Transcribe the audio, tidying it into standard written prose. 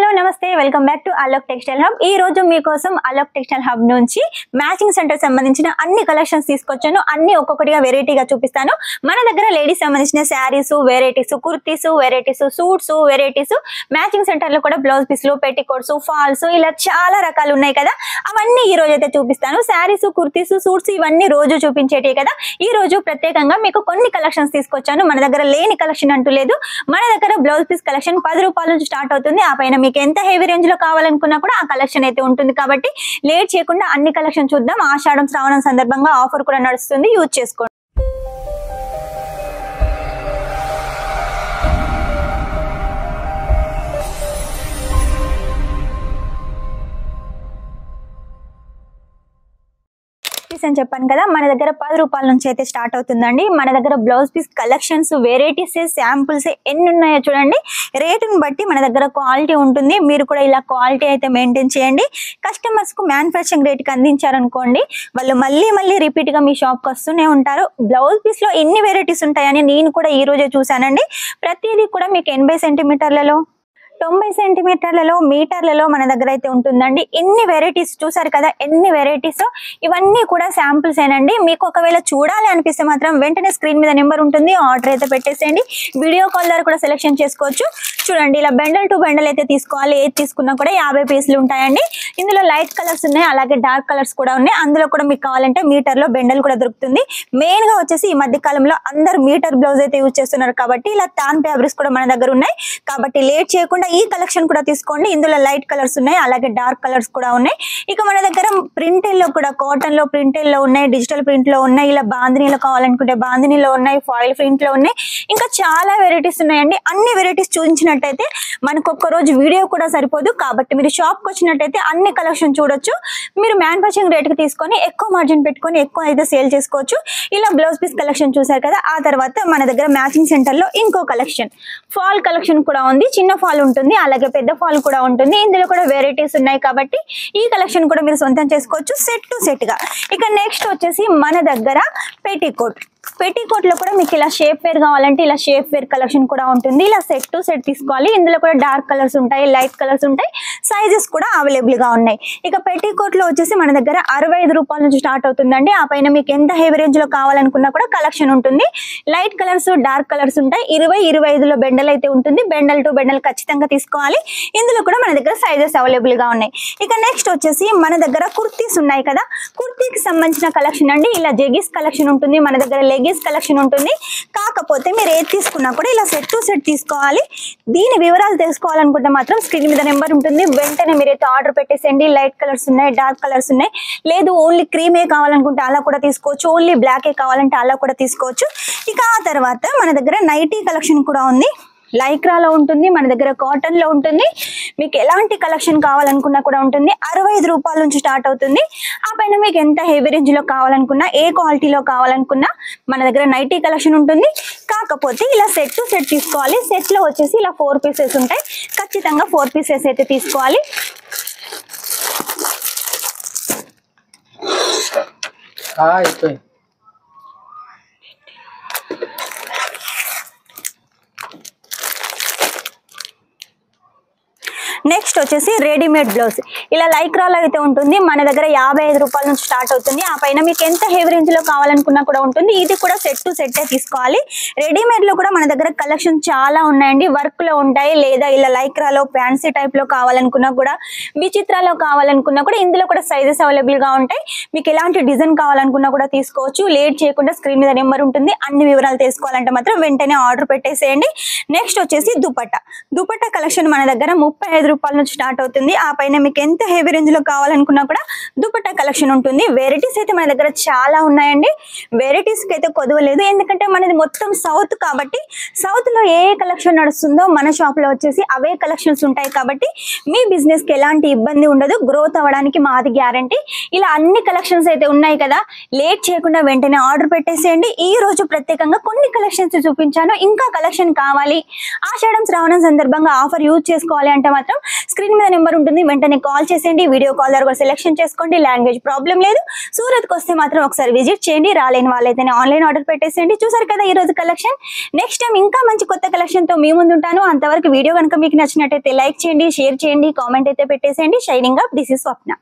Hello నమస్తే welcome back to Alok textile hub. ఈ రోజు మీకోసం అలోక్ టెక్స్టైల్ హబ్ నుంచి మ్యాచింగ్ సెంటర్ సంబంధించిన అన్ని కలెక్షన్స్ తీసుకొచ్చాను. అన్ని ఒక్కొక్కటిగా వెరైటీగా చూపిస్తాను. మన దగ్గర లేడీస్ సంబంధించిన saris varieties, kurtis varieties, suits varieties, matching centre లో కూడా బ్లౌజ్ పీస్లు, పెట్టికోట్స్, ఫాల్స్ ఇలా చాలా రకాలు ఉన్నాయి కదా. అవన్నీ ఈ రోజు అయితే చూపిస్తాను. శారీస్, కుర్తీస్, సూట్స్ ఇవన్నీ రోజు చూపించేటే కదా. ఈ రోజు ప్రత్యేకంగా మీకు కొన్ని కలెక్షన్స్ తీసుకొచ్చాను. మన దగ్గర లేని కలెక్షన్ అంటూ లేదు. మన దగ్గర బ్లౌజ్ పీస్ కలెక్షన్ 10 రూపాయల నుంచి స్టార్ట్ అవుతుంది. ఆ పైన మీకు ఎంత హెవీ రేంజ్ లో కావాలనుకున్నా కూడా ఆ కలెక్షన్ అయితే ఉంటుంది. కాబట్టి లేట్ చేయకుండా అన్ని కలెక్షన్ చూద్దాం. ఆషాఢం శ్రావణం సందర్భంగా ఆఫర్ కూడా నడుస్తుంది, యూజ్ చేసుకోండి. అని చెప్పాను కదా, మన దగ్గర 10 రూపాయల నుంచి అయితే స్టార్ట్ అవుతుందండి. మన దగ్గర blouse piece collections, varieties, samples ఎన్ని ఉన్నాయో చూడండి. రేటుని బట్టి మన దగ్గర క్వాలిటీ ఉంటుంది. మీరు కూడా ఇలా క్వాలిటీ అయితే మెయింటైన్ చేయండి. కస్టమర్స్ కు మ్యానుఫ్యాక్చరింగ్ రేట్కి అందించారనుకోండి, వాళ్ళు మళ్ళీ రిపీట్ గా మీ షాప్ కి వస్తూనే ఉంటారు. బ్లౌజ్ పీస్ లో ఎన్ని వెరైటీస్ ఉంటాయని నేను కూడా ఈ రోజే చూసానండి. ప్రతిదీ కూడా మీకు 80 సెంటీమీటర్లలో, 90 సెంటీమీటర్లలో, మీటర్లలో మన దగ్గర అయితే ఉంటుందండి. ఎన్ని వెరైటీస్ చూసారు కదా, ఎన్ని వెరైటీస్. ఇవన్నీ కూడా శాంపుల్స్ ఏనండి. మీకు ఒకవేళ చూడాలి అనిపిస్తే మాత్రం వెంటనే స్క్రీన్ మీద నెంబర్ ఉంటుంది, ఆర్డర్ అయితే పెట్టేసేయండి. వీడియో కాల్ ద్వారా కూడా సెలెక్షన్ చేసుకోవచ్చు. చూడండి, ఇలా బెండల్ టు బెండల్ అయితే తీసుకోవాలి. ఏది తీసుకున్నా కూడా 50 పీసులు ఉంటాయండి. ఇందులో లైట్ కలర్స్ ఉన్నాయి, అలాగే డార్క్ కలర్స్ కూడా ఉన్నాయి. అందులో కూడా మీకు కావాలంటే మీటర్ లో బెండల్ కూడా దొరుకుతుంది. మెయిన్ గా వచ్చేసి ఈ మధ్య కాలంలో అందరు మీటర్ బ్లౌజ్ అయితే యూజ్ చేస్తున్నారు కాబట్టి ఇలా తాన్ ఫ్యాబ్రిక్స్ కూడా మన దగ్గర ఉన్నాయి. కాబట్టి లేట్ చేయకుండా ఈ కలెక్షన్ కూడా తీసుకోండి. ఇందులో లైట్ కలర్స్ ఉన్నాయి, అలాగే డార్క్ కలర్స్ కూడా ఉన్నాయి. ఇక మన దగ్గర ప్రింటెల్ లో కూడా, కాటన్ లో ప్రింటెల్ లో ఉన్నాయి, డిజిటల్ ప్రింట్ లో ఉన్నాయి, ఇలా బాందినీలో కావాలనుకుంటే బాందినీలో ఉన్నాయి, ఫాయిల్ ప్రింట్ లో ఉన్నాయి. ఇంకా చాలా వెరైటీస్ ఉన్నాయండి. అన్ని వెరైటీస్ చూపించినట్టయితే మనకు ఒక్క రోజు వీడియో కూడా సరిపోదు. కాబట్టి మీరు షాప్ కి వచ్చినట్టయితే అన్ని కలెక్షన్ చూడొచ్చు. మీరు మ్యానుఫ్యాక్చరింగ్ రేట్ కి తీసుకొని ఎక్కువ మార్జిన్ పెట్టుకొని ఎక్కువ అయితే సేల్ చేసుకోవచ్చు. ఇలా బ్లౌజ్ పీస్ కలెక్షన్ చూసారు కదా. ఆ తర్వాత మన దగ్గర మ్యాచింగ్ సెంటర్ లో ఇంకో కలెక్షన్, ఫాల్ కలెక్షన్ కూడా ఉంది. చిన్న ఫాల్ ఉంటుంది, అలాగే పెద్ద ఫాల్ కూడా ఉంటుంది. ఇందులో కూడా వెరైటీస్ ఉన్నాయి కాబట్టి ఈ కలెక్షన్ కూడా మీరు సొంతం చేసుకోవచ్చు సెట్ టు సెట్ గా. ఇక నెక్స్ట్ వచ్చేసి మన దగ్గర పెట్టికోట్. పెట్టికోట్ లో కూడా మీకు ఇలా షేప్ వేర్ కావాలంటే ఇలా షేప్ వేర్ కలెక్షన్ కూడా ఉంటుంది. ఇలా సెట్ టు సెట్ తీసుకోవాలి. ఇందులో కూడా డార్క్ కలర్స్ ఉంటాయి, లైట్ కలర్స్ ఉంటాయి, సైజెస్ కూడా అవైలబుల్ గా ఉన్నాయి. ఇక పెట్టికోట్ లో వచ్చేసి మన దగ్గర 65 రూపాయల నుంచి స్టార్ట్ అవుతుందండి. ఆ పైన మీకు ఎంత హెవీ రేంజ్ లో కావాలనుకున్నా కూడా కలెక్షన్ ఉంటుంది. లైట్ కలర్స్, డార్క్ కలర్స్ ఉంటాయి. 20-25 లో బెండల్ అయితే ఉంటుంది. బెండల్ టు బెండల్ ఖచ్చితంగా తీసుకోవాలి. ఇందులో కూడా మన దగ్గర సైజెస్ అవైలబుల్ గా ఉన్నాయి. ఇక నెక్స్ట్ వచ్చేసి మన దగ్గర కుర్తీస్ ఉన్నాయి కదా. కుర్తీకి సంబంధించిన కలెక్షన్ అండి. ఇలా జెగిస్ కలెక్షన్ ఉంటుంది, మన దగ్గర లెగిన్స్ కలెక్షన్ ఉంటుంది. కాకపోతే మీరు ఏది తీసుకున్నా కూడా ఇలా సెట్ టు సెట్ తీసుకోవాలి. దీని వివరాలు తెలుసుకోవాలనుకుంటే మాత్రం స్క్రీన్ మీద నెంబర్ ఉంటుంది, వెంటనే మీరైతే ఆర్డర్ పెట్టేసేయండి. లైట్ కలర్స్ ఉన్నాయి, డార్క్ కలర్స్ ఉన్నాయి. లేదు ఓన్లీ క్రీమే కావాలనుకుంటే అలా కూడా తీసుకోవచ్చు, ఓన్లీ బ్లాకే కావాలంటే అలా కూడా తీసుకోవచ్చు. ఇక ఆ తర్వాత మన దగ్గర నైటీ కలెక్షన్ కూడా ఉంది. లైక్రాలో ఉంటుంది, మన దగ్గర కాటన్ లో ఉంటుంది. మీకు ఎలాంటి కలెక్షన్ కావాలనుకున్నా కూడా ఉంటుంది. 65 రూపాయల నుంచి స్టార్ట్ అవుతుంది. ఆ పైన మీకు ఎంత హెవీ రేంజ్ లో కావాలనుకున్నా, ఏ క్వాలిటీలో కావాలనుకున్నా మన దగ్గర నైటీ కలెక్షన్ ఉంటుంది. కాకపోతే ఇలా సెట్ టు సెట్ తీసుకోవాలి. సెట్ లో వచ్చేసి ఇలా 4 పీసెస్ ఉంటాయి. ఖచ్చితంగా 4 పీసెస్ అయితే తీసుకోవాలి. నెక్స్ట్ వచ్చేసి రెడీమేడ్ బ్లౌజ్. ఇలా లైక్రాలో అయితే ఉంటుంది. మన దగ్గర 55 రూపాయల నుంచి స్టార్ట్ అవుతుంది. ఆ పైన మీకు ఎంత హెవీ రేంజ్ లో కావాలనుకున్నా కూడా ఉంటుంది. ఇది కూడా సెట్ టు సెట్ తీసుకోవాలి. రెడీమేడ్ లో కూడా మన దగ్గర కలెక్షన్ చాలా ఉన్నాయండి. వర్క్ లో ఉంటాయి, లేదా ఇలా లైక్రాలో ఫ్యాన్సీ టైప్ లో కావాలనుకున్నా కూడా, విచిత్రాలో కావాలనుకున్నా కూడా ఇందులో కూడా సైజెస్ అవైలబుల్ గా ఉంటాయి. మీకు ఎలాంటి డిజైన్ కావాలనుకున్నా కూడా తీసుకోవచ్చు. లేట్ చేయకుండా స్క్రీన్ మీద నెంబర్ ఉంటుంది. అన్ని వివరాలు తెలుసుకోవాలంటే మాత్రం వెంటనే ఆర్డర్ పెట్టేసేయండి. నెక్స్ట్ వచ్చేసి దుపట్టా. దుపట్టా కలెక్షన్ మన దగ్గర 35 రూపాయల నుంచి స్టార్ట్ అవుతుంది. ఆ పైన మీకు ఎంత హెవీ రేంజ్ లో కావాలనుకున్నా కూడా దుపట్టా కలెక్షన్ ఉంటుంది. వెరైటీస్ అయితే మన దగ్గర చాలా ఉన్నాయండి. వెరైటీస్ కి అయితే కొదవలేదు, ఎందుకంటే మనది మొత్తం సౌత్ కాబట్టి సౌత్ లో ఏ కలెక్షన్ నడుస్తుందో మన షాప్ లో వచ్చేసి అవే కలెక్షన్స్ ఉంటాయి. కాబట్టి మీ బిజినెస్ కి ఎలాంటి ఇబ్బంది ఉండదు, గ్రోత్ అవ్వడానికి మాది గ్యారంటీ. ఇలా అన్ని కలెక్షన్స్ అయితే ఉన్నాయి కదా. లేట్ చేయకుండా వెంటనే ఆర్డర్ పెట్టేసేయండి. ఈ రోజు ప్రత్యేకంగా కొన్ని కలెక్షన్స్ చూపించాను. ఇంకా కలెక్షన్ కావాలి, ఆషాఢం శ్రావణం సందర్భంగా ఆఫర్ యూజ్ చేసుకోవాలి అంటే మాత్రం స్క్రీన్ మీద నెంబర్ ఉంటుంది, వెంటనే కాల్ చేసేయండి. వీడియో కాల్ ద్వారా కూడా సెలెక్షన్ చేసుకోండి, లాంగ్వేజ్ ప్రాబ్లం లేదు. సూరత్కి వస్తే మాత్రం ఒకసారి విజిట్ చేయండి. రాలేని వాళ్ళైతేనే ఆన్లైన్ ఆర్డర్ పెట్టేసేయండి. చూసారు కదా ఈ రోజు కలెక్షన్. నెక్స్ట్ టైం ఇంకా మంచి కొత్త కలెక్షన్ తో మీ ముందు ఉంటాను. అంతవరకు వీడియో కనుక మీకు నచ్చినట్టయితే లైక్ చేయండి, షేర్ చేయండి, కామెంట్ అయితే పెట్టేసేయండి. Shining up, this is Swapna.